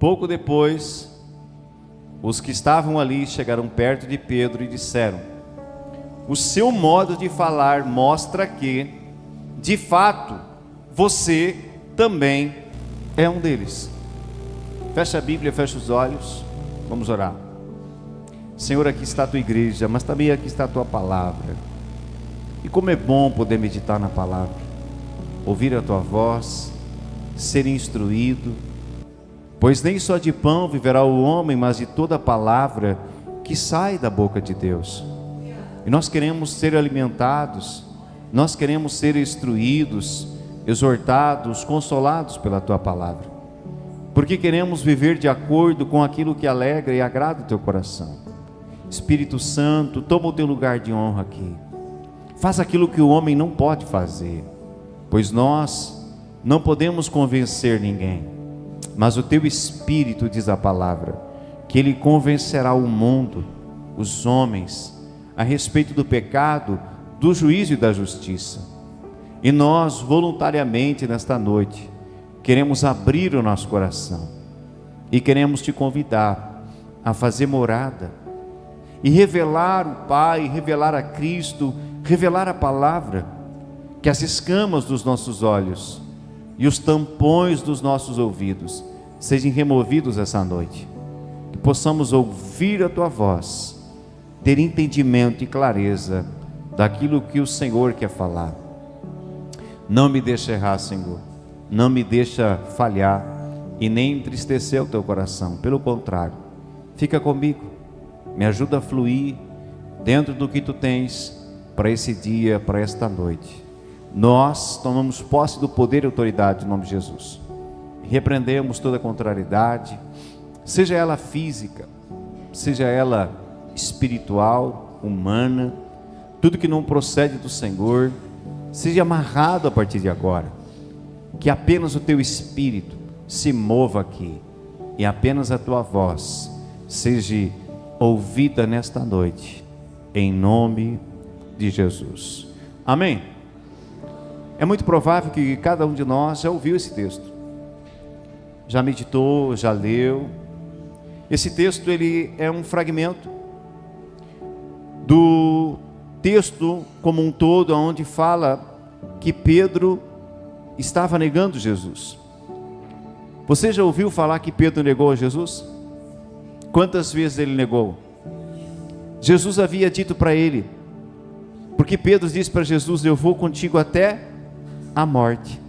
Pouco depois, os que estavam ali chegaram perto de Pedro e disseram: o seu modo de falar mostra que, de fato, você também é um deles. Fecha a Bíblia, fecha os olhos, vamos orar. Senhor, aqui está a tua igreja, mas também aqui está a tua palavra. E como é bom poder meditar na palavra, ouvir a tua voz, ser instruído, pois nem só de pão viverá o homem, mas de toda a palavra que sai da boca de Deus. E nós queremos ser alimentados, nós queremos ser instruídos, exortados, consolados pela tua palavra, porque queremos viver de acordo com aquilo que alegra e agrada o teu coração. Espírito Santo, toma o teu lugar de honra aqui. Faz aquilo que o homem não pode fazer, pois nós não podemos convencer ninguém, mas o teu Espírito, diz a palavra, que ele convencerá o mundo, os homens, a respeito do pecado, do juízo e da justiça. E nós, voluntariamente, nesta noite, queremos abrir o nosso coração e queremos te convidar a fazer morada e revelar o Pai, revelar a Cristo, revelar a palavra, que as escamas dos nossos olhos e os tampões dos nossos ouvidos sejam removidos essa noite, que possamos ouvir a tua voz, ter entendimento e clareza daquilo que o Senhor quer falar. Não me deixa errar, Senhor, não me deixa falhar e nem entristecer o teu coração, pelo contrário, fica comigo, me ajuda a fluir dentro do que tu tens para esse dia, para esta noite. Nós tomamos posse do poder e autoridade em nome de Jesus, repreendemos toda contrariedade, seja ela física, seja ela espiritual, humana, tudo que não procede do Senhor, seja amarrado a partir de agora, que apenas o teu Espírito se mova aqui, e apenas a tua voz seja ouvida nesta noite, em nome de Jesus, amém? É muito provável que cada um de nós já ouviu esse texto, já meditou, já leu. Esse texto, ele é um fragmento do texto como um todo, onde fala que Pedro estava negando Jesus. Você já ouviu falar que Pedro negou a Jesus? Quantas vezes ele negou? Jesus havia dito para ele, porque Pedro disse para Jesus: eu vou contigo até a morte.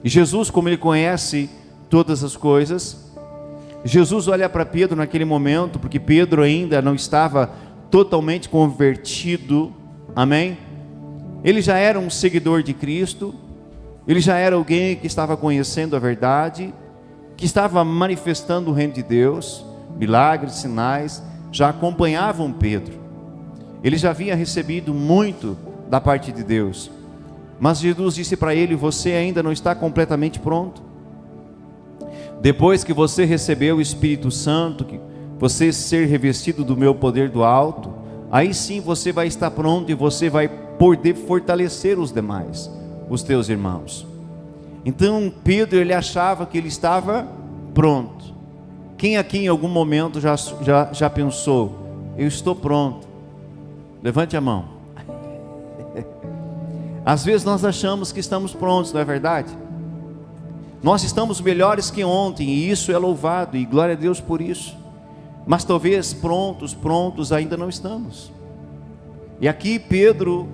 E Jesus, como ele conhece todas as coisas, Jesus olha para Pedro naquele momento, porque Pedro ainda não estava totalmente convertido, amém? Ele já era um seguidor de Cristo, ele já era alguém que estava conhecendo a verdade, que estava manifestando o reino de Deus, milagres, sinais, já acompanhavam Pedro, ele já havia recebido muito da parte de Deus, mas Jesus disse para ele: você ainda não está completamente pronto. Depois que você recebeu o Espírito Santo, que você ser revestido do meu poder do alto, aí sim você vai estar pronto e você vai poder fortalecer os demais, os teus irmãos. Então Pedro, ele achava que ele estava pronto. Quem aqui em algum momento já pensou: eu estou pronto? Levante a mão. Às vezes nós achamos que estamos prontos, não é verdade? Nós estamos melhores que ontem, e isso é louvado, e glória a Deus por isso. Mas talvez prontos ainda não estamos. E aqui Pedro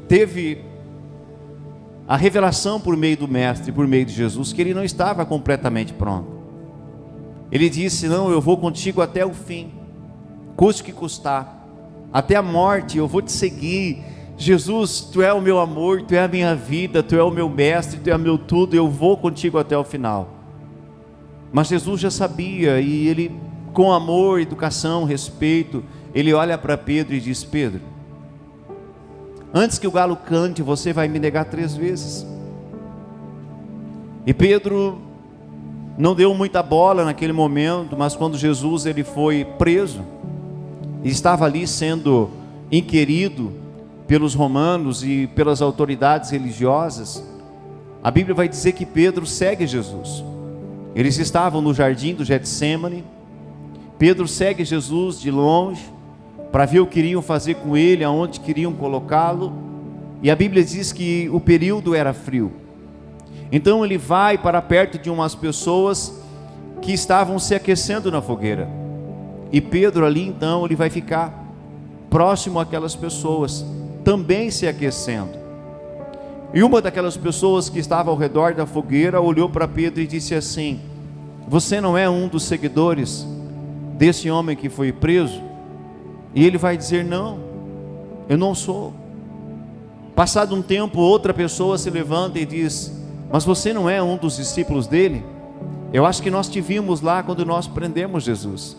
teve a revelação por meio do Mestre, por meio de Jesus, que ele não estava completamente pronto. Ele disse: não, eu vou contigo até o fim, custe o que custar, até a morte eu vou te seguir. Jesus, tu é o meu amor, tu é a minha vida, tu é o meu mestre, tu é o meu tudo, eu vou contigo até o final. Mas Jesus já sabia, e ele, com amor, educação, respeito, ele olha para Pedro e diz: Pedro, antes que o galo cante, você vai me negar 3 vezes. E Pedro não deu muita bola naquele momento, mas quando Jesus ele foi preso, e estava ali sendo inquirido pelos romanos e pelas autoridades religiosas, a Bíblia vai dizer que Pedro segue Jesus. Eles estavam no jardim do Getsêmani. Pedro segue Jesus de longe para ver o que iriam fazer com ele, aonde queriam colocá-lo. E a Bíblia diz que o período era frio. Então ele vai para perto de umas pessoas que estavam se aquecendo na fogueira. E Pedro ali então ele vai ficar próximo àquelas pessoas, também se aquecendo. E uma daquelas pessoas que estava ao redor da fogueira olhou para Pedro e disse assim: você não é um dos seguidores desse homem que foi preso? E ele vai dizer: não, eu não sou. Passado um tempo, outra pessoa se levanta e diz: mas você não é um dos discípulos dele? Eu acho que nós te vimos lá quando nós prendemos Jesus.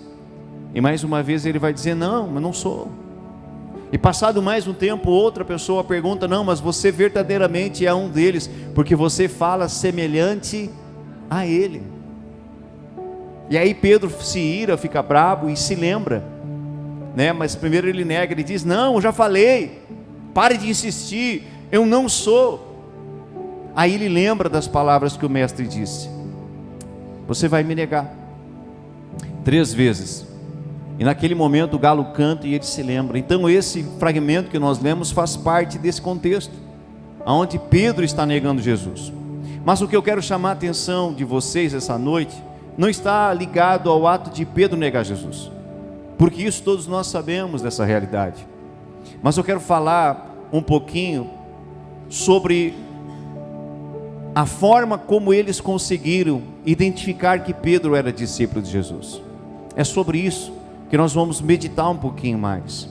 E mais uma vez ele vai dizer: não, eu não sou. E passado mais um tempo, outra pessoa pergunta: não, mas você verdadeiramente é um deles, porque você fala semelhante a ele. E aí Pedro se ira, fica bravo e se lembra, né? Mas primeiro ele nega, ele diz: não, eu já falei, pare de insistir, eu não sou. Aí ele lembra das palavras que o mestre disse: você vai me negar 3 vezes. E naquele momento o galo canta e ele se lembra. Então esse fragmento que nós lemos faz parte desse contexto, onde Pedro está negando Jesus. Mas o que eu quero chamar a atenção de vocês essa noite, não está ligado ao ato de Pedro negar Jesus, porque isso todos nós sabemos dessa realidade. Mas eu quero falar um pouquinho sobre a forma como eles conseguiram identificar que Pedro era discípulo de Jesus. É sobre isso que nós vamos meditar um pouquinho mais,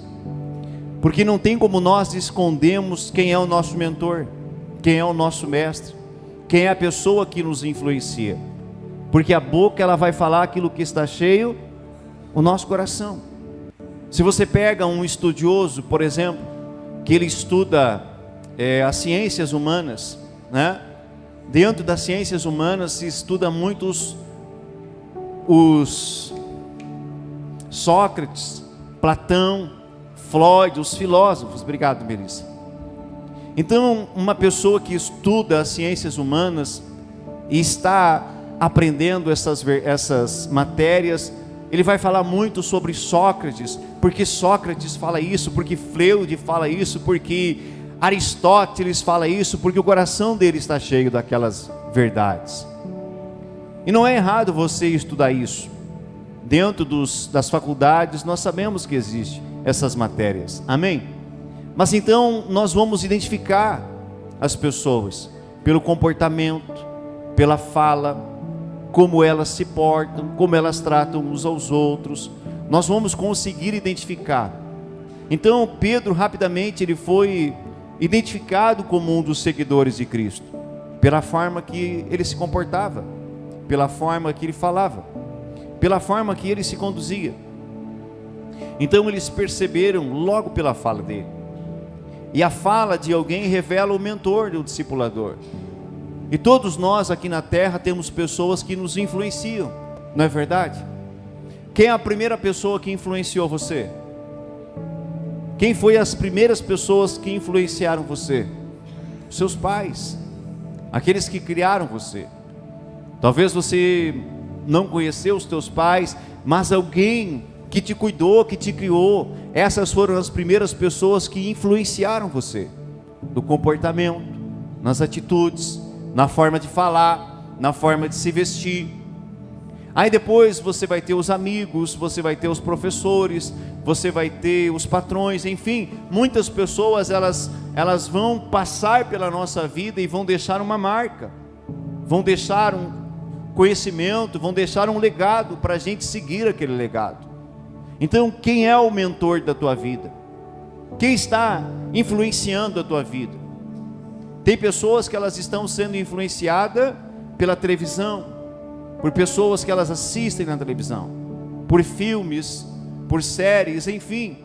porque não tem como nós escondermos quem é o nosso mentor, quem é o nosso mestre, quem é a pessoa que nos influencia, porque a boca ela vai falar aquilo que está cheio, o nosso coração. Se você pega um estudioso, por exemplo, que ele estuda as ciências humanas, né? Dentro das ciências humanas se estuda muito os Sócrates, Platão, Freud, os filósofos. Obrigado, Melissa. Então, uma pessoa que estuda as ciências humanas e está aprendendo essas matérias, ele vai falar muito sobre Sócrates, porque Sócrates fala isso, porque Freud fala isso, porque Aristóteles fala isso, porque o coração dele está cheio daquelas verdades. E não é errado você estudar isso. Dentro das faculdades nós sabemos que existem essas matérias, amém? Mas então nós vamos identificar as pessoas pelo comportamento, pela fala, como elas se portam, como elas tratam uns aos outros. Nós vamos conseguir identificar. Então Pedro rapidamente ele foi identificado como um dos seguidores de Cristo, pela forma que ele se comportava, pela forma que ele falava, pela forma que ele se conduzia. Então eles perceberam logo pela fala dele. E a fala de alguém revela o mentor do discipulador. E todos nós aqui na terra temos pessoas que nos influenciam, não é verdade? Quem é a primeira pessoa que influenciou você? Quem foi as primeiras pessoas que influenciaram você? Seus pais, aqueles que criaram você. Talvez você não conheceu os teus pais, mas alguém que te cuidou, que te criou, essas foram as primeiras pessoas que influenciaram você, no comportamento, nas atitudes, na forma de falar, na forma de se vestir. Aí depois você vai ter os amigos, você vai ter os professores, você vai ter os patrões, enfim, muitas pessoas elas vão passar pela nossa vida e vão deixar uma marca, vão deixar um conhecimento, vão deixar um legado para a gente seguir aquele legado. Então quem é o mentor da tua vida? Quem está influenciando a tua vida? Tem pessoas que elas estão sendo influenciadas pela televisão, por pessoas que elas assistem na televisão, por filmes, por séries, enfim,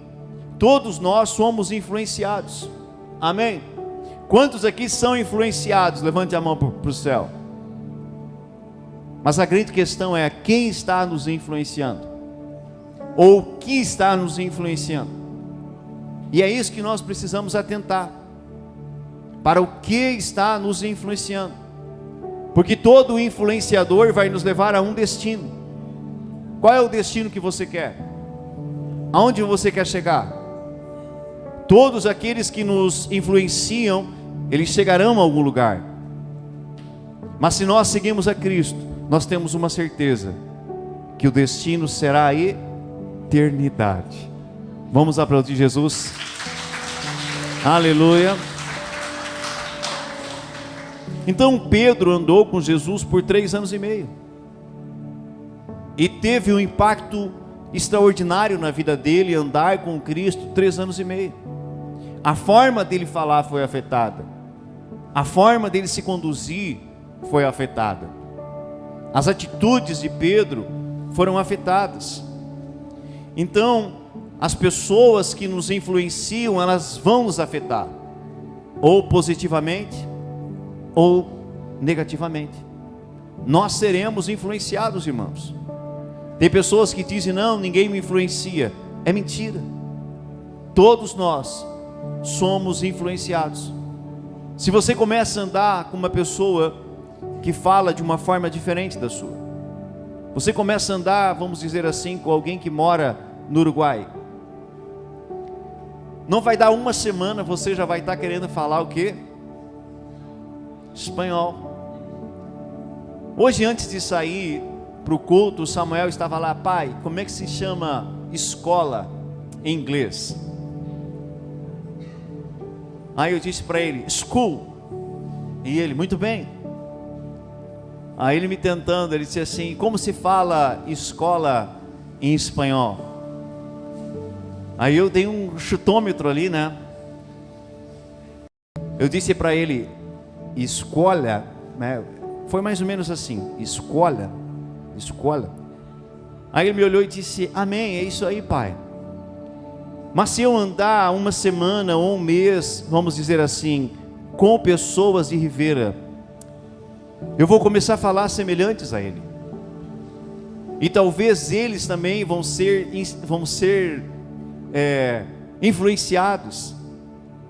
todos nós somos influenciados, amém? Quantos aqui são influenciados? Levante a mão para o céu. Mas a grande questão é: quem está nos influenciando? Ou o que está nos influenciando? E é isso que nós precisamos atentar, para o que está nos influenciando. Porque todo influenciador vai nos levar a um destino. Qual é o destino que você quer? Aonde você quer chegar? Todos aqueles que nos influenciam, eles chegarão a algum lugar. Mas se nós seguimos a Cristo, nós temos uma certeza, que o destino será a eternidade. Vamos aplaudir Jesus. Aleluia. Então Pedro andou com Jesus por 3 anos e meio. E teve um impacto extraordinário na vida dele, andar com Cristo 3 anos e meio. A forma dele falar foi afetada. A forma dele se conduzir foi afetada. As atitudes de Pedro foram afetadas. Então, as pessoas que nos influenciam, elas vão nos afetar, ou positivamente, ou negativamente. Nós seremos influenciados, irmãos. Tem pessoas que dizem, não, ninguém me influencia. É mentira. Todos nós somos influenciados. Se você começa a andar com uma pessoa que fala de uma forma diferente da sua, você começa a andar, vamos dizer assim, com alguém que mora no Uruguai, não vai dar uma semana, você já vai estar querendo falar o quê? Espanhol. Hoje, antes de sair para o culto, o Samuel estava lá, pai, como é que se chama escola em inglês? Aí eu disse para ele, school. E ele, muito bem. Aí ele me tentando, ele disse assim, como se fala escola em espanhol? Aí eu dei um chutômetro ali, né? Eu disse para ele, escola, né? Foi mais ou menos assim, escola. Aí ele me olhou e disse, amém, é isso aí, pai. Mas se eu andar uma semana ou um mês, vamos dizer assim, com pessoas de Ribeira, eu vou começar a falar semelhantes a ele. E talvez eles também vão ser influenciados.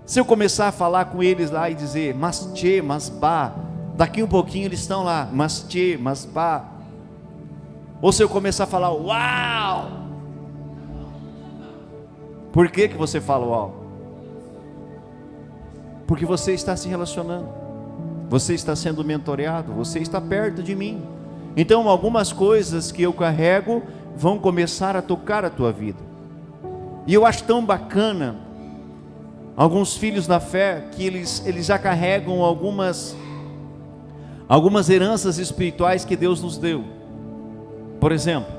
Se eu começar a falar com eles lá e dizer, mas tchê, mas bah, daqui um pouquinho eles estão lá, mas tchê, mas bah. Ou se eu começar a falar, uau. Por que você fala uau? Porque você está se relacionando, você está sendo mentoreado, você está perto de mim. Então algumas coisas que eu carrego vão começar a tocar a tua vida. E eu acho tão bacana alguns filhos da fé que eles já carregam algumas heranças espirituais que Deus nos deu. Por exemplo,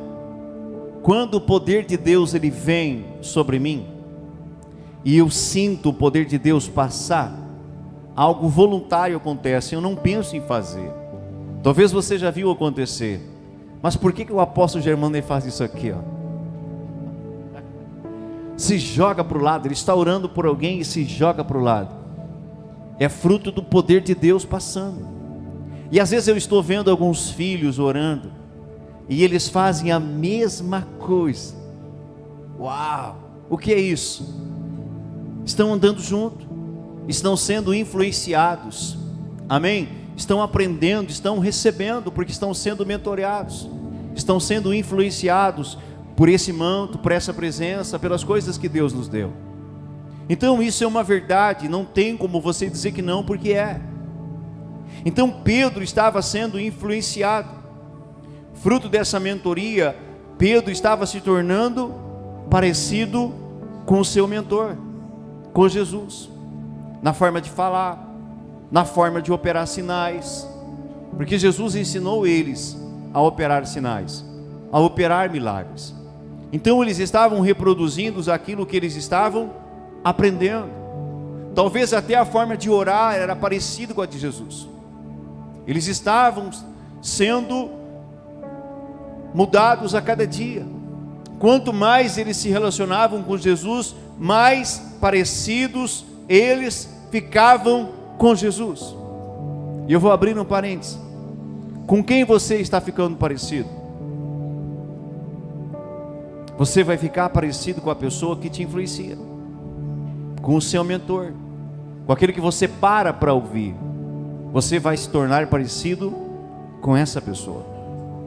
quando o poder de Deus ele vem sobre mim e eu sinto o poder de Deus passar, algo voluntário acontece, eu não penso em fazer. Talvez você já viu acontecer, mas por que o apóstolo Germano ele faz isso aqui, ó? Se joga para o lado, ele está orando por alguém e se joga para o lado. É fruto do poder de Deus passando. E às vezes eu estou vendo alguns filhos orando e eles fazem a mesma coisa. Uau! O que é isso? Estão andando junto, estão sendo influenciados. Amém? Estão aprendendo, estão recebendo, porque estão sendo mentoreados, estão sendo influenciados por esse manto, por essa presença, pelas coisas que Deus nos deu. Então isso é uma verdade, não tem como você dizer que não, porque é. Então Pedro estava sendo influenciado, fruto dessa mentoria, Pedro estava se tornando parecido com o seu mentor, com Jesus, na forma de falar, na forma de operar sinais, porque Jesus ensinou eles a operar sinais, a operar milagres. Então eles estavam reproduzindo aquilo que eles estavam aprendendo. Talvez até a forma de orar era parecida com a de Jesus. Eles estavam sendo mudados a cada dia. Quanto mais eles se relacionavam com Jesus, mais parecidos eles ficavam com Jesus. E eu vou abrir um parênteses. Com quem você está ficando parecido? Você vai ficar parecido com a pessoa que te influencia, com o seu mentor, com aquele que você para ouvir. Você vai se tornar parecido com essa pessoa.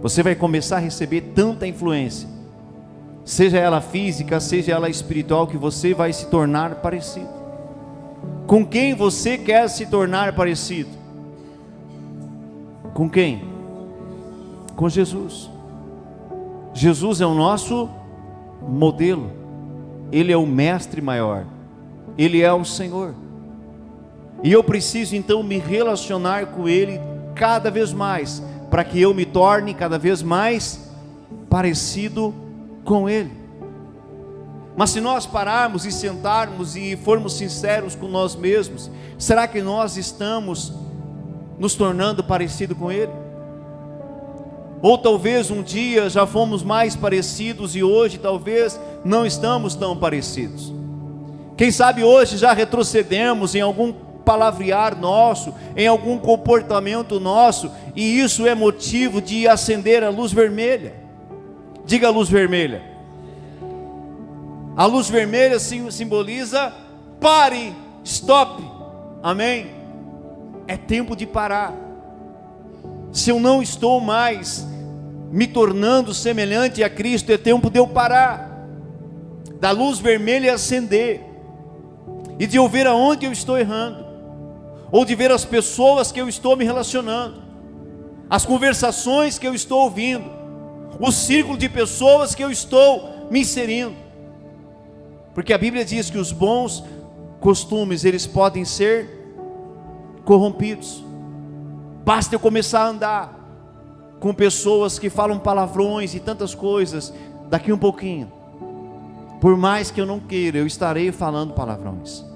Você vai começar a receber tanta influência, seja ela física, seja ela espiritual, que você vai se tornar parecido. Com quem você quer se tornar parecido? Com quem? Com Jesus. Jesus é o nosso modelo. Ele é o mestre maior. Ele é o Senhor. E eu preciso então me relacionar com Ele cada vez mais, para que eu me torne cada vez mais parecido com Ele. Mas se nós pararmos e sentarmos e formos sinceros com nós mesmos, será que nós estamos nos tornando parecido com Ele? Ou talvez um dia já fomos mais parecidos e hoje talvez não estamos tão parecidos. Quem sabe hoje já retrocedemos em algum palavrear nosso, em algum comportamento nosso, e isso é motivo de acender a luz vermelha. Diga a luz vermelha. A luz vermelha simboliza pare, stop, amém? É tempo de parar. Se eu não estou mais me tornando semelhante a Cristo, é tempo de eu parar, da luz vermelha acender, e de eu ver aonde eu estou errando, ou de ver as pessoas que eu estou me relacionando, as conversações que eu estou ouvindo, o círculo de pessoas que eu estou me inserindo, porque a Bíblia diz que os bons costumes, eles podem ser corrompidos. Basta eu começar a andar com pessoas que falam palavrões e tantas coisas, daqui um pouquinho, por mais que eu não queira, eu estarei falando palavrões.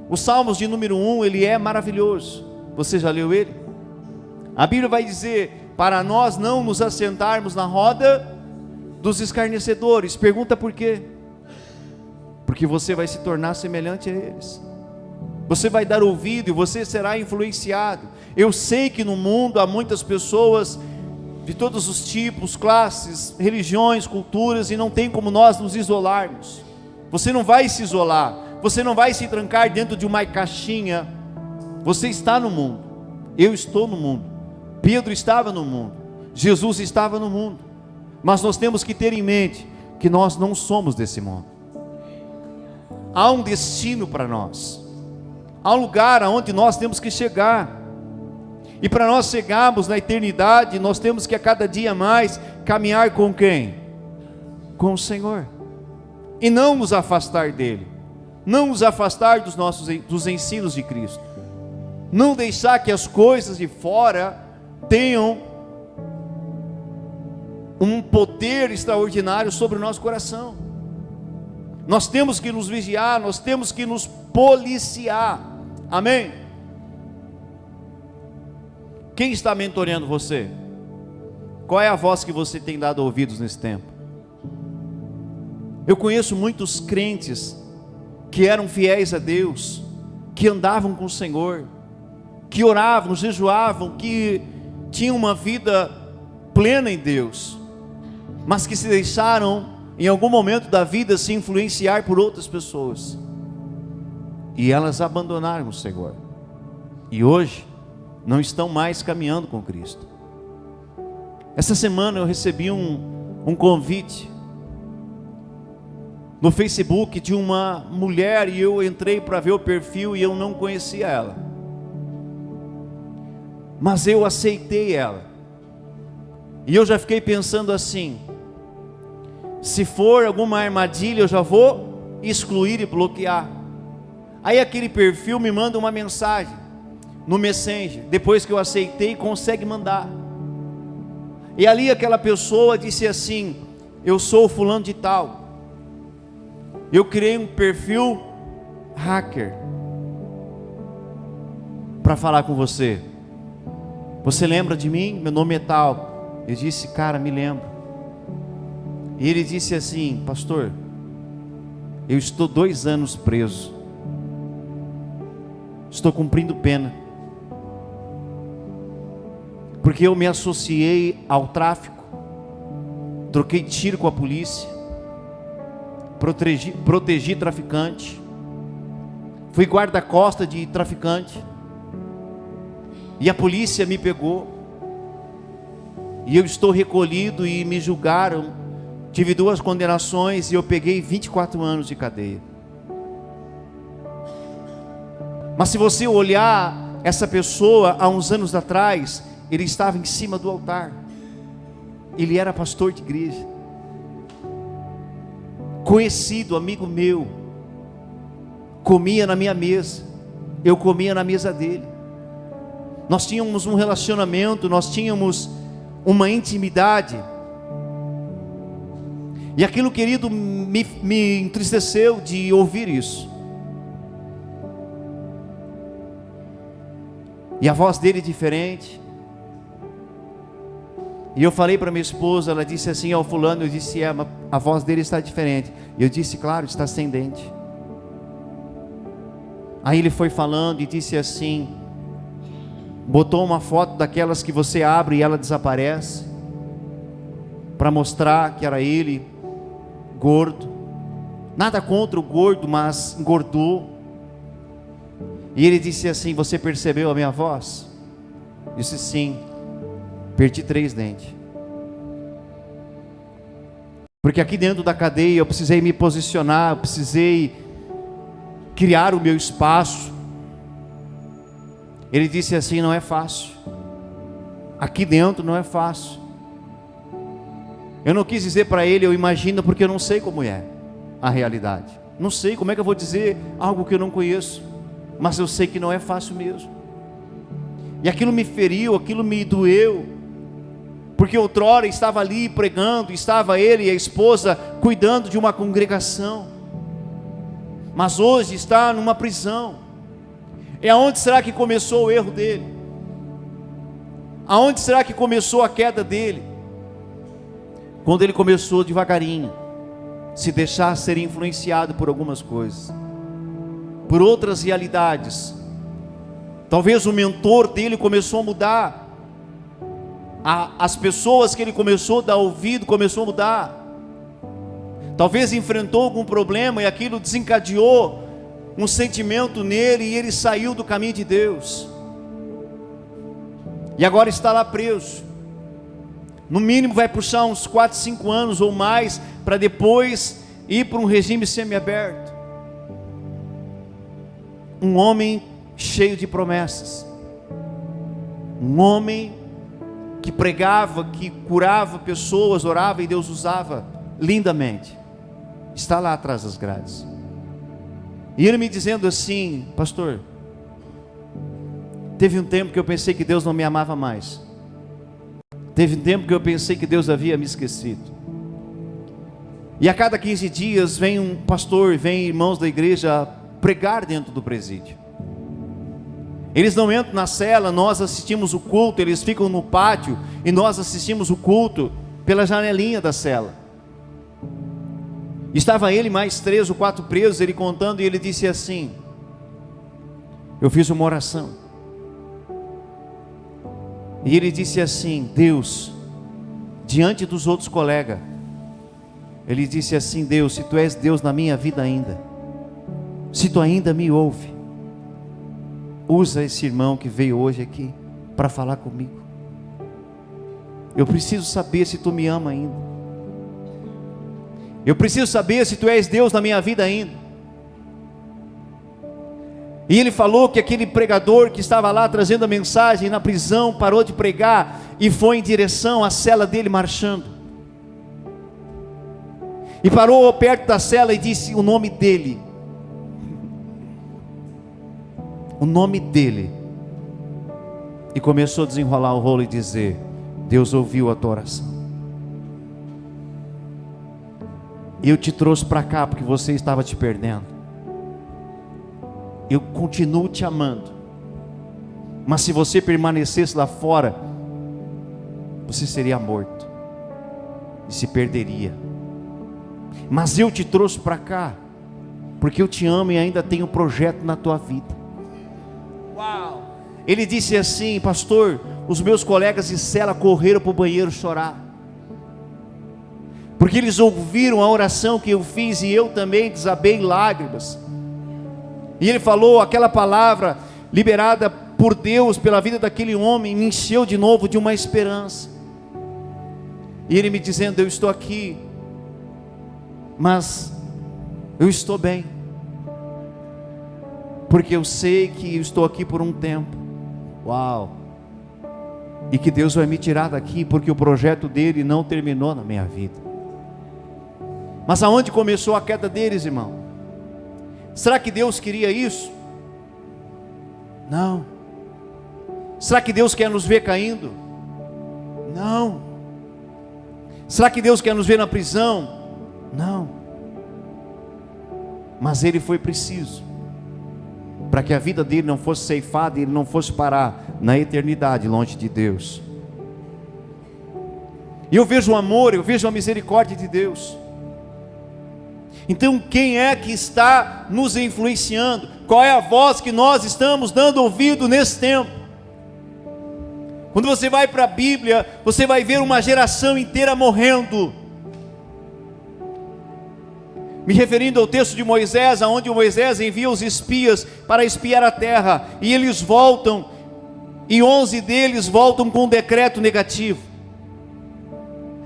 O Salmos de número 1, ele é maravilhoso. Você já leu ele? A Bíblia vai dizer, para nós não nos assentarmos na roda dos escarnecedores. Pergunta por quê? Porque você vai se tornar semelhante a eles. Você vai dar ouvido e você será influenciado. Eu sei que no mundo há muitas pessoas de todos os tipos, classes, religiões, culturas, e não tem como nós nos isolarmos. Você não vai se isolar, você não vai se trancar dentro de uma caixinha. Você está no mundo, eu estou no mundo, Pedro estava no mundo, Jesus estava no mundo, mas nós temos que ter em mente que nós não somos desse mundo. Há um destino para nós, há um lugar aonde nós temos que chegar, e para nós chegarmos na eternidade, nós temos que a cada dia mais caminhar com quem? Com o Senhor, e não nos afastar dele, não nos afastar dos ensinos de Cristo, não deixar que as coisas de fora tenham um poder extraordinário sobre o nosso coração. Nós temos que nos vigiar, nós temos que nos policiar, amém? Quem está mentoreando você? Qual é a voz que você tem dado ouvidos nesse tempo? Eu conheço muitos crentes que eram fiéis a Deus, que andavam com o Senhor, que oravam, jejuavam, que tinham uma vida plena em Deus, mas que se deixaram em algum momento da vida se influenciar por outras pessoas, e elas abandonaram o Senhor, e hoje não estão mais caminhando com Cristo. Essa semana eu recebi um convite no Facebook de uma mulher, e eu entrei para ver o perfil e eu não conhecia ela, mas eu aceitei ela, e eu já fiquei pensando assim, se for alguma armadilha eu já vou excluir e bloquear. Aí aquele perfil me manda uma mensagem no Messenger, depois que eu aceitei, consegue mandar, e ali aquela pessoa disse assim: eu sou fulano de tal, eu criei um perfil hacker para falar com você. Você lembra de mim? Meu nome é tal. Eu disse: cara, me lembro. E ele disse assim: pastor, eu estou 2 anos preso, estou cumprindo pena, porque eu me associei ao tráfico, troquei tiro com a polícia, protegi traficante, fui guarda-costa de traficante, e a polícia me pegou, e eu estou recolhido e me julgaram, tive 2 condenações e eu peguei 24 anos de cadeia. Mas se você olhar essa pessoa há uns anos atrás, ele estava em cima do altar, ele era pastor de igreja, conhecido, amigo meu, comia na minha mesa, eu comia na mesa dele, nós tínhamos um relacionamento, nós tínhamos uma intimidade, e aquilo, querido, me entristeceu de ouvir isso. E a voz dele é diferente. E eu falei para minha esposa, ela disse assim: ó, fulano, eu disse, mas a voz dele está diferente. E eu disse, claro, está sem dente. Aí ele foi falando e disse assim, botou uma foto daquelas que você abre e ela desaparece, para mostrar que era ele, gordo. Nada contra o gordo, mas engordou. E ele disse assim: você percebeu a minha voz? Eu disse, sim. Perdi 3 dentes. Porque aqui dentro da cadeia eu precisei me posicionar, eu precisei criar o meu espaço. Ele disse assim: não é fácil. Aqui dentro não é fácil. Eu não quis dizer para ele, eu imagino, porque eu não sei como é a realidade. Não sei como é que eu vou dizer algo que eu não conheço. Mas eu sei que não é fácil mesmo. E aquilo me feriu, aquilo me doeu. Porque outrora estava ali pregando, estava ele e a esposa cuidando de uma congregação. Mas hoje está numa prisão. E aonde será que começou o erro dele? Aonde será que começou a queda dele? Quando ele começou devagarinho, se deixar ser influenciado por algumas coisas, por outras realidades. Talvez o mentor dele começou a mudar, as pessoas que ele começou a dar ouvido começou a mudar. Talvez enfrentou algum problema e aquilo desencadeou um sentimento nele e ele saiu do caminho de Deus. E agora está lá preso. No mínimo vai puxar uns 4, 5 anos ou mais para depois ir para um regime semiaberto. Um homem cheio de promessas, um homem que pregava, que curava pessoas, orava e Deus usava lindamente, está lá atrás das grades. E ele me dizendo assim: pastor, teve um tempo que eu pensei que Deus não me amava mais, teve um tempo que eu pensei que Deus havia me esquecido, e a cada 15 dias vem um pastor, vem irmãos da igreja pregar dentro do presídio. Eles não entram na cela, nós assistimos o culto, eles ficam no pátio e nós assistimos o culto pela janelinha da cela. Estava ele mais 3 ou 4 presos, ele contando, e ele disse assim: eu fiz uma oração, e ele disse assim: Deus, diante dos outros colegas, ele disse assim: Deus, se tu és Deus na minha vida ainda, se tu ainda me ouve, usa esse irmão que veio hoje aqui para falar comigo. Eu preciso saber se tu me ama ainda. Eu preciso saber se tu és Deus na minha vida ainda. E ele falou que aquele pregador que estava lá trazendo a mensagem na prisão parou de pregar e foi em direção à cela dele marchando. E parou perto da cela e disse o nome dele. O nome dele. E começou a desenrolar o rolo e dizer: Deus ouviu a tua oração. Eu te trouxe para cá porque você estava te perdendo. Eu continuo te amando. Mas se você permanecesse lá fora, você seria morto e se perderia. Mas eu te trouxe para cá porque eu te amo e ainda tenho um projeto na tua vida. Uau! Ele disse assim: pastor, os meus colegas de cela correram para o banheiro chorar, porque eles ouviram a oração que eu fiz e eu também desabei em lágrimas. E ele falou: aquela palavra liberada por Deus pela vida daquele homem me encheu de novo de uma esperança. E Ele me dizendo: eu estou aqui, mas eu estou bem, porque eu sei que eu estou aqui por um tempo. Uau! E que Deus vai me tirar daqui, porque o projeto dele não terminou na minha vida. Mas aonde começou a queda deles, irmão? Será que Deus queria isso? Não. Será que Deus quer nos ver caindo? Não. Será que Deus quer nos ver na prisão? Não. Mas ele foi preciso para que a vida dele não fosse ceifada e ele não fosse parar na eternidade longe de Deus. E eu vejo o amor, eu vejo a misericórdia de Deus. Então quem é que está nos influenciando? Qual é a voz que nós estamos dando ouvido nesse tempo? Quando você vai para a Bíblia, você vai ver uma geração inteira morrendo. Me referindo ao texto de Moisés, onde Moisés envia os espias para espiar a terra, e eles voltam, e 11 deles voltam com um decreto negativo.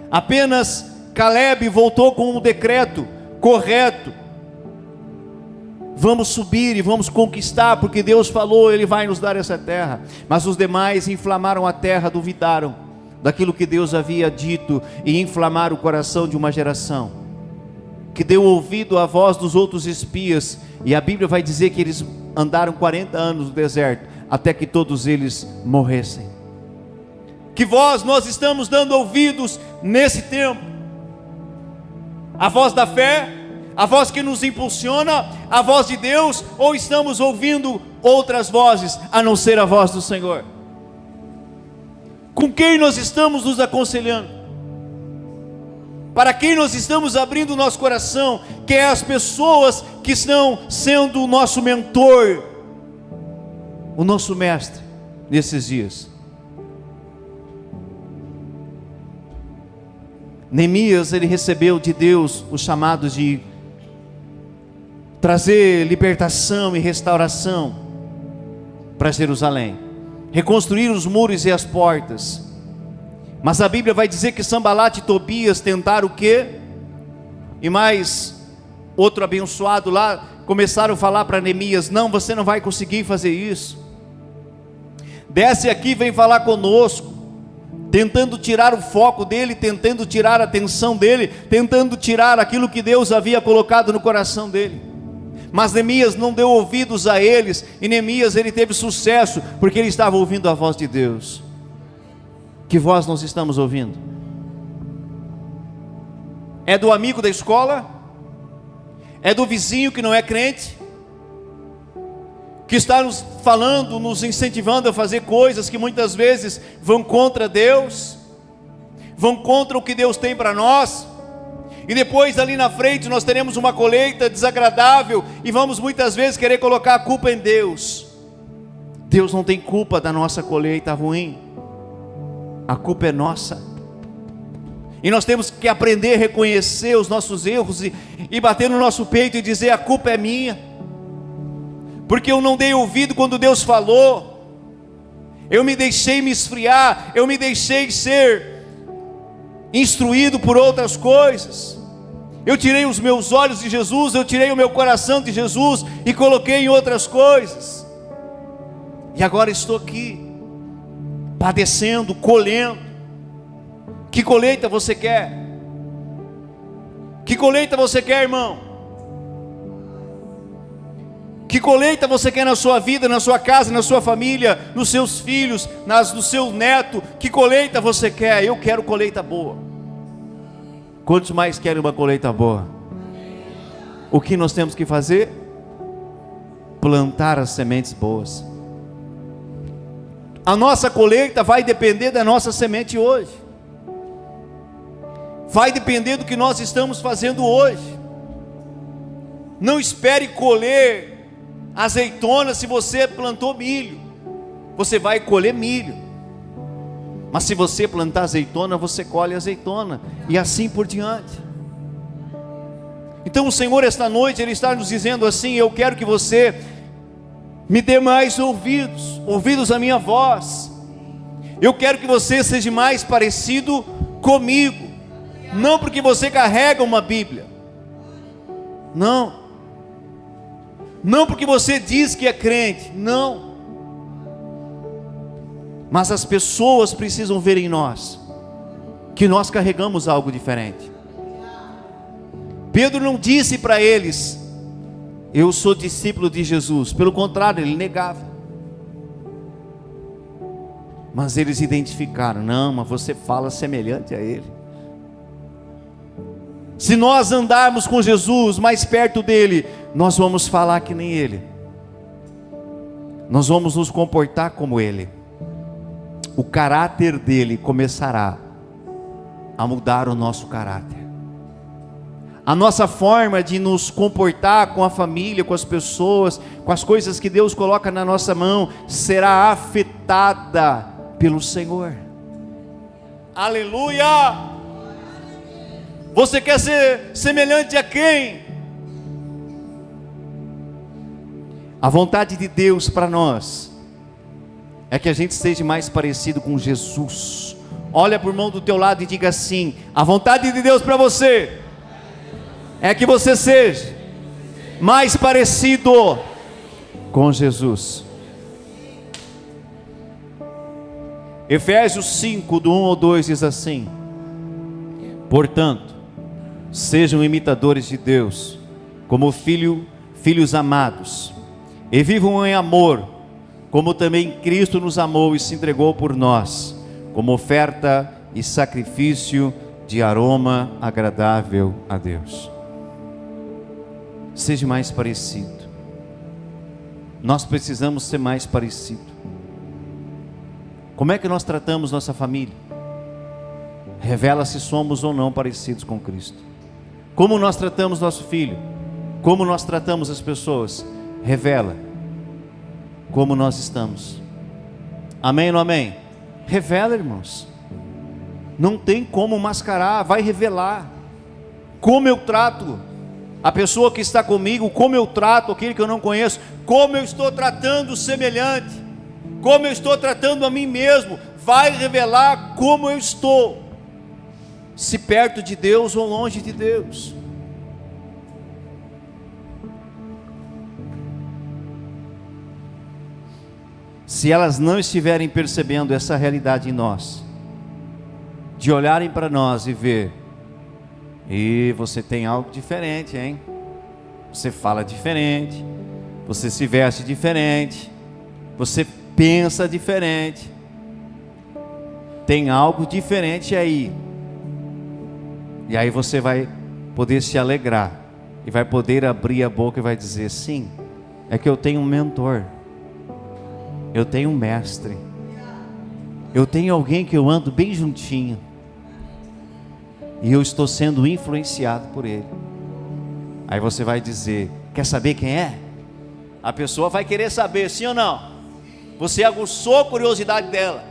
Apenas Caleb voltou com um decreto correto: vamos subir e vamos conquistar, porque Deus falou, Ele vai nos dar essa terra. Mas os demais inflamaram a terra, duvidaram daquilo que Deus havia dito, e inflamaram o coração de uma geração que deu ouvido à voz dos outros espias. E a Bíblia vai dizer que eles andaram 40 anos no deserto, até que todos eles morressem. Que voz nós estamos dando ouvidos nesse tempo? A voz da fé? A voz que nos impulsiona? A voz de Deus? Ou estamos ouvindo outras vozes, a não ser a voz do Senhor? Com quem nós estamos nos aconselhando? Para quem nós estamos abrindo o nosso coração? Que é as pessoas que estão sendo o nosso mentor, o nosso mestre nesses dias. Neemias, ele recebeu de Deus o chamado de trazer libertação e restauração para Jerusalém, reconstruir os muros e as portas. Mas a Bíblia vai dizer que Sanbalat e Tobias tentaram o quê? E mais outro abençoado lá começaram a falar para Neemias: não, você não vai conseguir fazer isso. Desce aqui, vem falar conosco, tentando tirar o foco dele, tentando tirar a atenção dele, tentando tirar aquilo que Deus havia colocado no coração dele. Mas Neemias não deu ouvidos a eles, e Neemias, ele teve sucesso, porque ele estava ouvindo a voz de Deus. Que voz nós estamos ouvindo? É do amigo da escola? É do vizinho que não é crente? Que está nos falando, nos incentivando a fazer coisas que muitas vezes vão contra Deus, vão contra o que Deus tem para nós? E depois ali na frente nós teremos uma colheita desagradável, e vamos muitas vezes querer colocar a culpa em Deus. Deus não tem culpa da nossa colheita ruim. A culpa é nossa. E nós temos que aprender a reconhecer os nossos erros e bater no nosso peito e dizer: a culpa é minha, porque eu não dei ouvido quando Deus falou. Eu me deixei me esfriar, eu me deixei ser instruído por outras coisas. Eu tirei os meus olhos de Jesus, eu tirei o meu coração de Jesus e coloquei em outras coisas. E agora estou aqui padecendo, colhendo. Que colheita você quer? Que colheita você quer, irmão? Que colheita você quer na sua vida, na sua casa, na sua família, nos seus filhos, no seu neto? Que colheita você quer? Eu quero colheita boa. Quantos mais querem uma colheita boa? O que nós temos que fazer? Plantar as sementes boas. A nossa colheita vai depender da nossa semente hoje. Vai depender do que nós estamos fazendo hoje. Não espere colher azeitona se você plantou milho. Você vai colher milho. Mas se você plantar azeitona, você colhe azeitona. E assim por diante. Então o Senhor esta noite, Ele está nos dizendo assim: eu quero que você me dê mais ouvidos à minha voz. Eu quero que você seja mais parecido comigo. Não porque você carrega uma Bíblia. Não. Não porque você diz que é crente. Não. Mas as pessoas precisam ver em nós que nós carregamos algo diferente. Pedro não disse para eles: eu sou discípulo de Jesus. Pelo contrário, ele negava. Mas eles identificaram: não, mas você fala semelhante a ele. Se nós andarmos com Jesus, mais perto dele, nós vamos falar que nem ele. Nós vamos nos comportar como ele. O caráter dele começará a mudar o nosso caráter. A nossa forma de nos comportar com a família, com as pessoas, com as coisas que Deus coloca na nossa mão, será afetada pelo Senhor. Aleluia! Você quer ser semelhante a quem? A vontade de Deus para nós é que a gente seja mais parecido com Jesus. Olha para o irmão do teu lado e diga assim: a vontade de Deus para você é que você seja mais parecido com Jesus. Efésios 5, do 1 ao 2 diz assim: portanto, sejam imitadores de Deus, como filhos amados, e vivam em amor, como também Cristo nos amou e se entregou por nós, como oferta e sacrifício de aroma agradável a Deus. Seja mais parecido. Nós precisamos ser mais parecido. Como é que nós tratamos nossa família? Revela se somos ou não parecidos com Cristo. Como nós tratamos nosso filho? Como nós tratamos as pessoas? Revela como nós estamos. Amém ou não amém? Revela, irmãos. Não tem como mascarar, vai revelar. Como eu trato a pessoa que está comigo, como eu trato aquele que eu não conheço, como eu estou tratando o semelhante, como eu estou tratando a mim mesmo, vai revelar como eu estou, se perto de Deus ou longe de Deus. Se elas não estiverem percebendo essa realidade em nós, de olharem para nós e ver: e você tem algo diferente, hein? Você fala diferente, você se veste diferente, você pensa diferente, tem algo diferente aí. E aí você vai poder se alegrar e vai poder abrir a boca e vai dizer: sim, é que eu tenho um mentor, eu tenho um mestre, eu tenho alguém que eu ando bem juntinho, e eu estou sendo influenciado por ele. Aí você vai dizer: quer saber quem é? A pessoa vai querer saber, sim ou não? Você aguçou a curiosidade dela.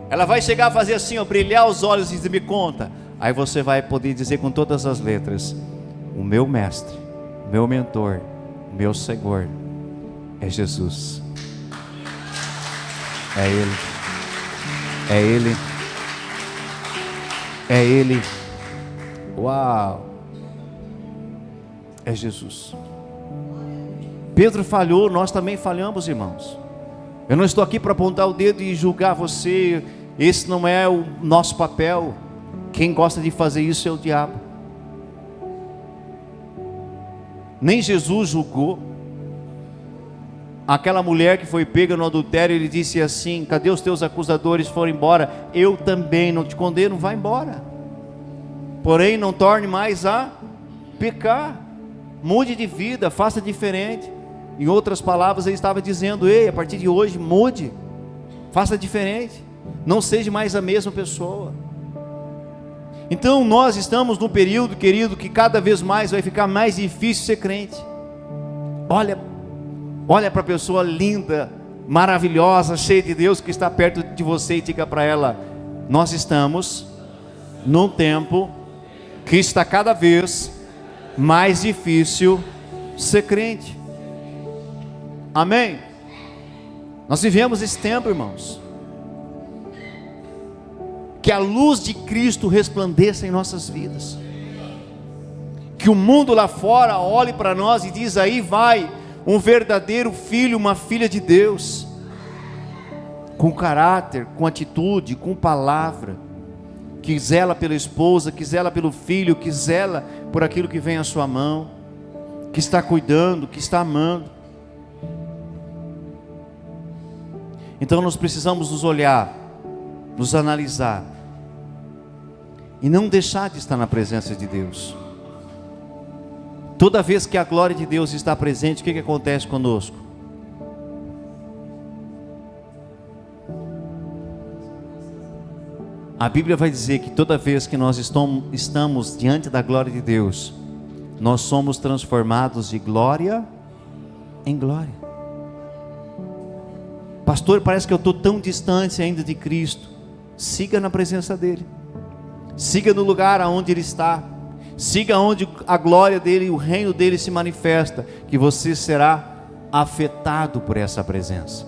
Ela vai chegar a fazer assim, ó, brilhar os olhos e dizer: me conta. Aí você vai poder dizer com todas as letras: o meu mestre, meu mentor, meu Senhor é Jesus. É Ele. É Ele. É Ele. Uau! É Jesus. Pedro falhou, nós também falhamos, irmãos. Eu não estou aqui para apontar o dedo e julgar você. Esse não é o nosso papel. Quem gosta de fazer isso é o diabo. Nem Jesus julgou aquela mulher que foi pega no adultério. Ele disse assim: cadê os teus acusadores? Foram embora. Eu também não te condeno, vai embora. Porém não torne mais a pecar. Mude de vida, faça diferente. Em outras palavras, ele estava dizendo: ei, a partir de hoje mude, faça diferente, não seja mais a mesma pessoa. Então nós estamos num período, querido, que cada vez mais vai ficar mais difícil ser crente. Olha para a pessoa linda, maravilhosa, cheia de Deus que está perto de você e diga para ela: nós estamos num tempo que está cada vez mais difícil ser crente. Amém? Nós vivemos esse tempo, irmãos. Que a luz de Cristo resplandeça em nossas vidas. Que o mundo lá fora olhe para nós e diz: aí vai um verdadeiro filho, uma filha de Deus, com caráter, com atitude, com palavra, que zela pela esposa, que zela pelo filho, que zela por aquilo que vem à sua mão, que está cuidando, que está amando. Então nós precisamos nos olhar, nos analisar e não deixar de estar na presença de Deus. Toda vez que a glória de Deus está presente, o que acontece conosco? A Bíblia vai dizer que toda vez que nós estamos diante da glória de Deus, nós somos transformados de glória em glória. Pastor, parece que eu estou tão distante ainda de Cristo. Siga na presença dEle. Siga no lugar aonde Ele está. Siga onde a glória dEle, o reino dEle se manifesta, que você será afetado por essa presença.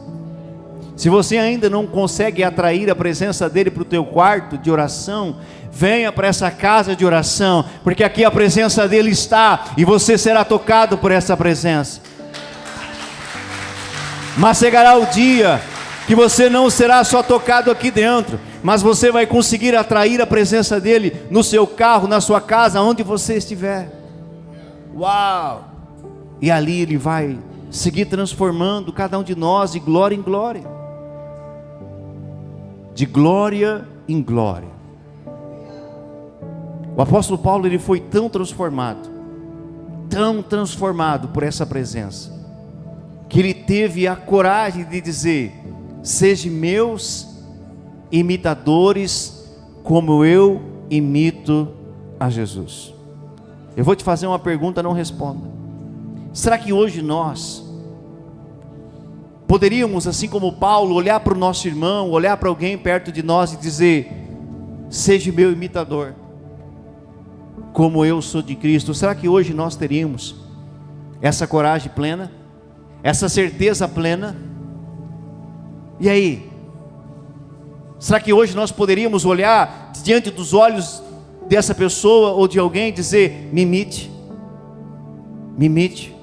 Se você ainda não consegue atrair a presença dEle para o teu quarto de oração, venha para essa casa de oração, porque aqui a presença dEle está, e você será tocado por essa presença. Mas chegará o dia que você não será só tocado aqui dentro, mas você vai conseguir atrair a presença dEle no seu carro, na sua casa, onde você estiver. Uau! E ali Ele vai seguir transformando cada um de nós de glória em glória. De glória em glória. O apóstolo Paulo, ele foi tão transformado por essa presença, que ele teve a coragem de dizer: sejam meus imitadores, como eu imito a Jesus. Eu vou te fazer uma pergunta, não responda. Será que hoje nós poderíamos, assim como Paulo, olhar para o nosso irmão, olhar para alguém perto de nós e dizer: seja meu imitador, como eu sou de Cristo? Será que hoje nós teríamos essa coragem plena, essa certeza plena? E aí? Será que hoje nós poderíamos olhar diante dos olhos dessa pessoa ou de alguém e dizer: me imite, me imite,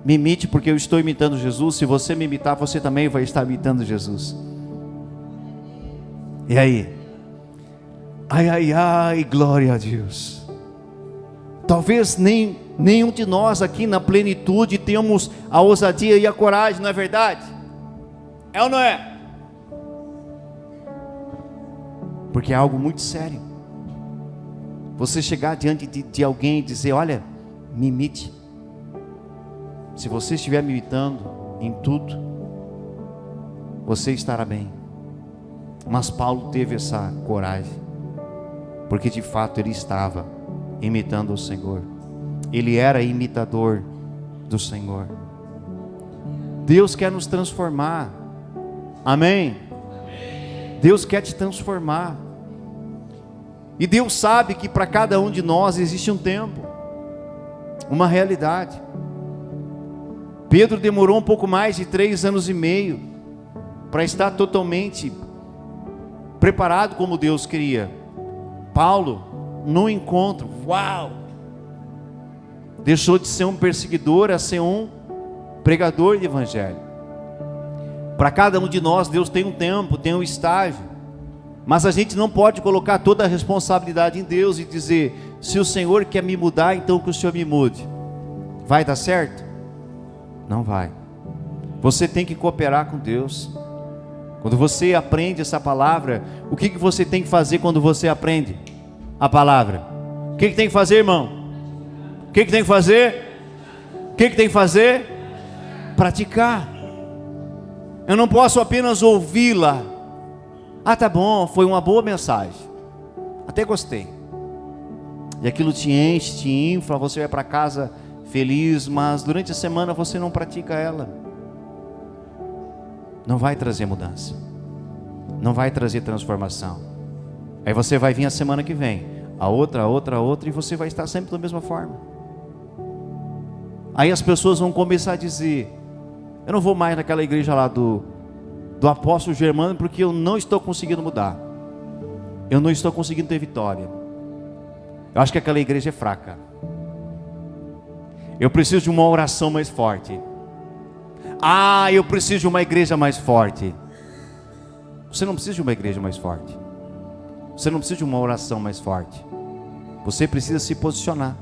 me imite, porque eu estou imitando Jesus. Se você me imitar, você também vai estar imitando Jesus. E aí? Ai, ai, ai, glória a Deus. Talvez nenhum de nós aqui na plenitude temos a ousadia e a coragem, não é verdade? É ou não é? Porque é algo muito sério. Você chegar diante de alguém e dizer: olha, me imite. Se você estiver me imitando em tudo, você estará bem. Mas Paulo teve essa coragem, porque de fato ele estava imitando o Senhor. Ele era imitador do Senhor. Deus quer nos transformar. Amém? Deus quer te transformar. E Deus sabe que para cada um de nós existe um tempo, uma realidade. Pedro demorou um pouco mais de 3 anos e meio para estar totalmente preparado como Deus queria. Paulo, no encontro, uau! Deixou de ser um perseguidor a ser um pregador de evangelho. Para cada um de nós, Deus tem um tempo, tem um estágio. Mas a gente não pode colocar toda a responsabilidade em Deus e dizer: se o Senhor quer me mudar, então que o Senhor me mude. Vai dar certo? Não vai. Você tem que cooperar com Deus. Quando você aprende essa palavra, o que você tem que fazer quando você aprende a palavra? O que tem que fazer, irmão? O que tem que fazer? O que tem que fazer? Praticar. Eu não posso apenas ouvi-la. Ah, tá bom, foi uma boa mensagem, até gostei. E aquilo te enche, te infla, você vai para casa feliz, mas durante a semana você não pratica ela. Não vai trazer mudança, não vai trazer transformação. Aí você vai vir a semana que vem, a outra, e você vai estar sempre da mesma forma. Aí as pessoas vão começar a dizer: eu não vou mais naquela igreja lá do do apóstolo Germano, porque eu não estou conseguindo mudar. Eu não estou conseguindo ter vitória. Eu acho que aquela igreja é fraca. Eu preciso de uma oração mais forte. Eu preciso de uma igreja mais forte. Você não precisa de uma igreja mais forte. Você não precisa de uma oração mais forte. Você precisa se posicionar.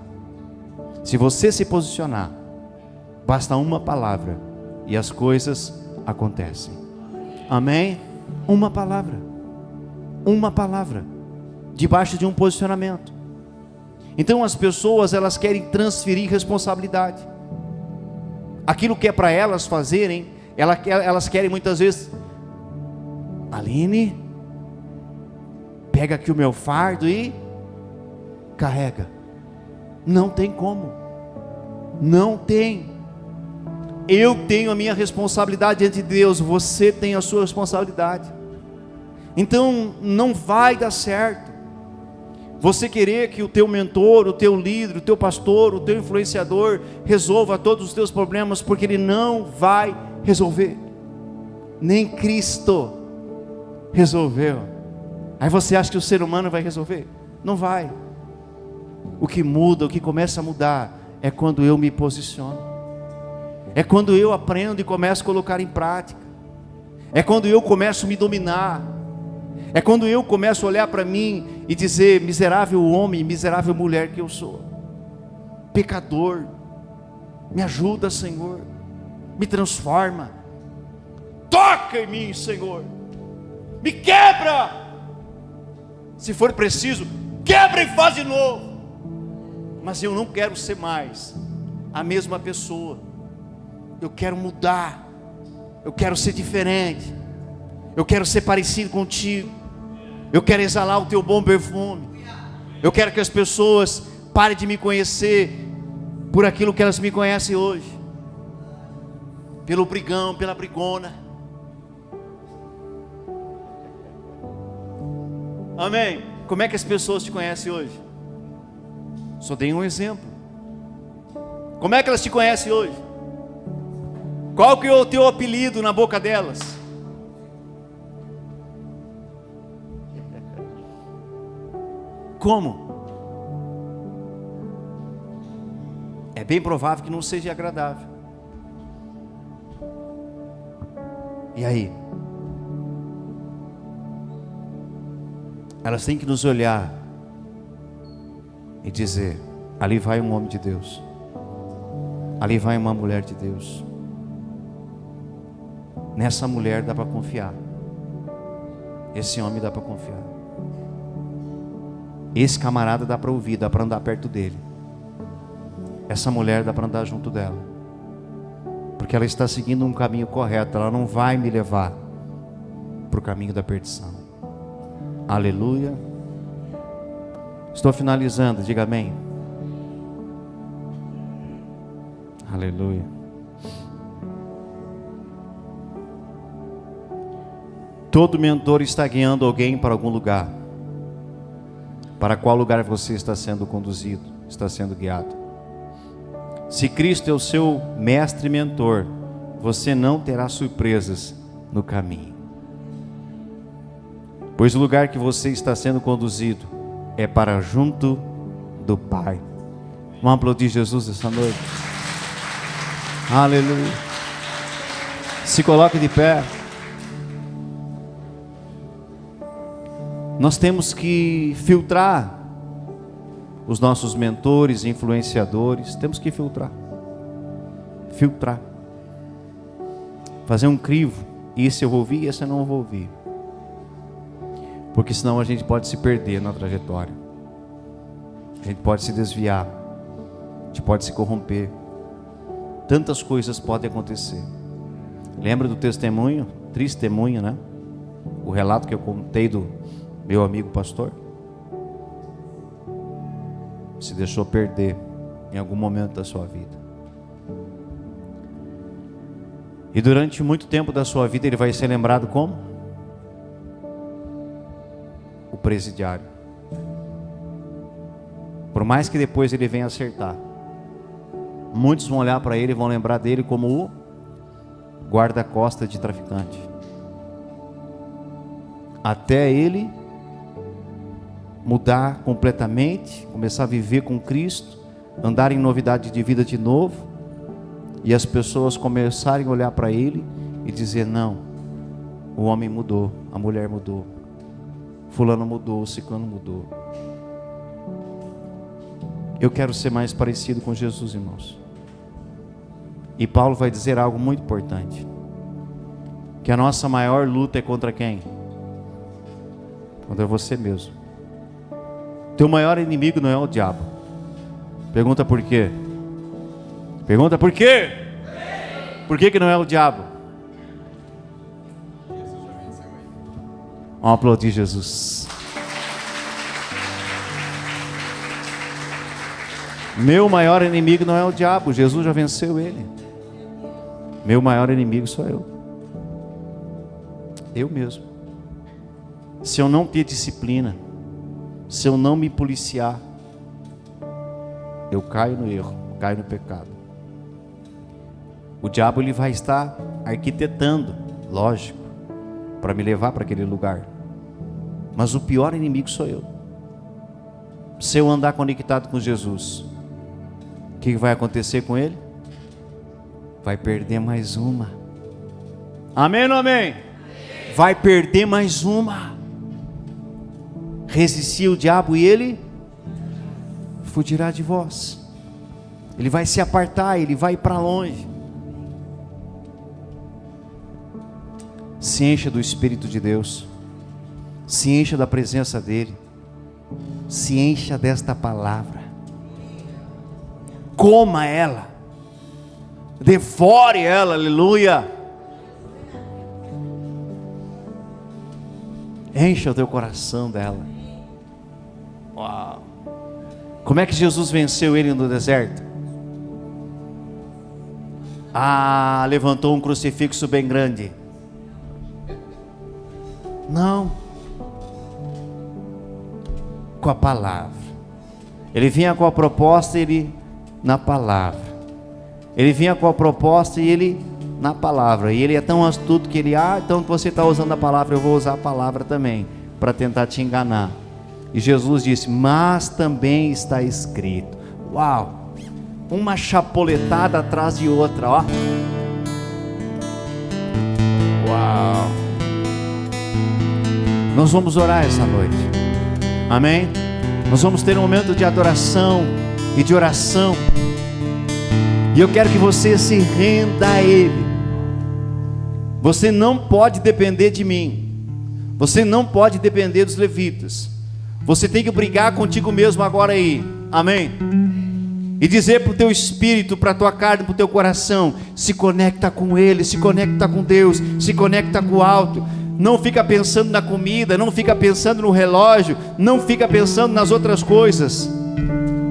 Se você se posicionar, basta uma palavra e as coisas acontecem. Amém? Uma palavra. Uma palavra. Debaixo de um posicionamento. Então as pessoas, elas querem transferir responsabilidade. Aquilo que é para elas fazerem, elas querem muitas vezes: Aline, pega aqui o meu fardo e carrega. Não tem como. Não tem. Eu tenho a minha responsabilidade diante de Deus, você tem a sua responsabilidade. Então não vai dar certo você querer que o teu mentor, o teu líder, o teu pastor, o teu influenciador resolva todos os teus problemas, porque ele não vai resolver. Nem Cristo resolveu. Aí você acha que o ser humano vai resolver? Não vai. O que muda, o que começa a mudar, é quando eu me posiciono. É quando eu aprendo e começo a colocar em prática. É quando eu começo a me dominar. É quando eu começo a olhar para mim e dizer: miserável homem, miserável mulher que eu sou, pecador, me ajuda, Senhor, me transforma, toca em mim, Senhor, me quebra, se for preciso, quebra e faz de novo. Mas eu não quero ser mais a mesma pessoa. Eu quero mudar. Eu quero ser diferente. Eu quero ser parecido contigo. Eu quero exalar o teu bom perfume. Eu quero que as pessoas parem de me conhecer por aquilo que elas me conhecem hoje, pelo brigão, pela brigona. Amém? Como é que as pessoas te conhecem hoje? Só dei um exemplo. Como é que elas te conhecem hoje? Qual que é o teu apelido na boca delas? Como? É bem provável que não seja agradável. E aí? Elas têm que nos olhar e dizer: ali vai um homem de Deus, ali vai uma mulher de Deus. Nessa mulher dá para confiar. Esse homem dá para confiar. Esse camarada dá para ouvir, dá para andar perto dele. Essa mulher dá para andar junto dela, porque ela está seguindo um caminho correto. Ela não vai me levar para o caminho da perdição. Aleluia. Estou finalizando, diga amém. Aleluia. Todo mentor está guiando alguém para algum lugar. Para qual lugar você está sendo conduzido, está sendo guiado? Se Cristo é o seu mestre e mentor, você não terá surpresas no caminho. Pois o lugar que você está sendo conduzido é para junto do Pai. Vamos aplaudir Jesus essa noite. Aleluia. Se coloque de pé. Nós temos que filtrar os nossos mentores, influenciadores. Temos que filtrar. Filtrar. Fazer um crivo. Esse eu vou ouvir, esse eu não vou ouvir. Porque senão a gente pode se perder na trajetória. A gente pode se desviar. A gente pode se corromper. Tantas coisas podem acontecer. Lembra do testemunho? Testemunho, né? O relato que eu contei do meu amigo pastor. Se deixou perder em algum momento da sua vida. E durante muito tempo da sua vida ele vai ser lembrado como? O presidiário. Por mais que depois ele venha acertar, muitos vão olhar para ele e vão lembrar dele como o guarda-costas de traficante. até ele mudar completamente, começar a viver com Cristo, andar em novidade de vida de novo, e as pessoas começarem a olhar para ele e dizer: não, o homem mudou, a mulher mudou, fulano mudou, ciclano mudou. Eu quero ser mais parecido com Jesus, irmãos. E Paulo vai dizer algo muito importante, que a nossa maior luta é contra quem? Contra você mesmo. Teu maior inimigo não é o diabo. Pergunta por quê? Pergunta por quê? Por que não é o diabo? Vamos aplaudir Jesus. Meu maior inimigo não é o diabo, Jesus já venceu ele. Meu maior inimigo sou eu. Eu mesmo. Se eu não ter disciplina, se eu não me policiar, eu caio no erro, caio no pecado. O diabo ele vai estar arquitetando, lógico, para me levar para aquele lugar. Mas o pior inimigo sou eu. Se eu andar conectado com Jesus, o que vai acontecer com ele? Vai perder mais uma. Amém ou não amém? Vai perder mais uma. Resistir o diabo e ele fugirá de vós. Ele vai se apartar, ele vai para longe. Se encha do Espírito de Deus, se encha da presença dele, se encha desta palavra, coma ela, devore ela, aleluia. Encha o teu coração dela. Uau! Como é que Jesus venceu ele no deserto? Levantou um crucifixo bem grande. Não. Com a palavra. Ele vinha com a proposta, ele na palavra. Ele vinha com a proposta e ele na palavra. E ele é tão astuto que ele, então você está usando a palavra, eu vou usar a palavra também, para tentar te enganar. E Jesus disse: mas também está escrito. Uau! Uma chapoletada atrás de outra, ó. Uau! Nós vamos orar essa noite. Amém? Nós vamos ter um momento de adoração e de oração. E eu quero que você se renda a Ele. Você não pode depender de mim. Você não pode depender dos levitas. Você tem que brigar contigo mesmo agora aí. Amém? E dizer para o teu espírito, para a tua carne, para o teu coração: se conecta com Ele, se conecta com Deus, se conecta com o alto. Não fica pensando na comida, não fica pensando no relógio, não fica pensando nas outras coisas.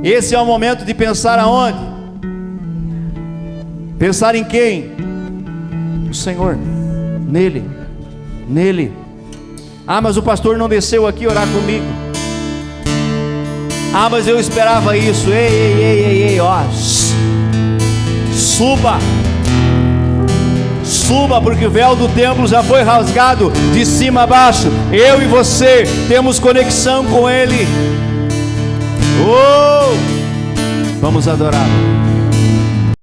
Esse é o momento de pensar aonde? Pensar em quem? O Senhor, nele, nele. Mas o pastor não desceu aqui orar comigo. Mas eu esperava isso. Ei, ó. Suba, porque o véu do templo já foi rasgado de cima a baixo. Eu e você temos conexão com Ele. Vamos adorar.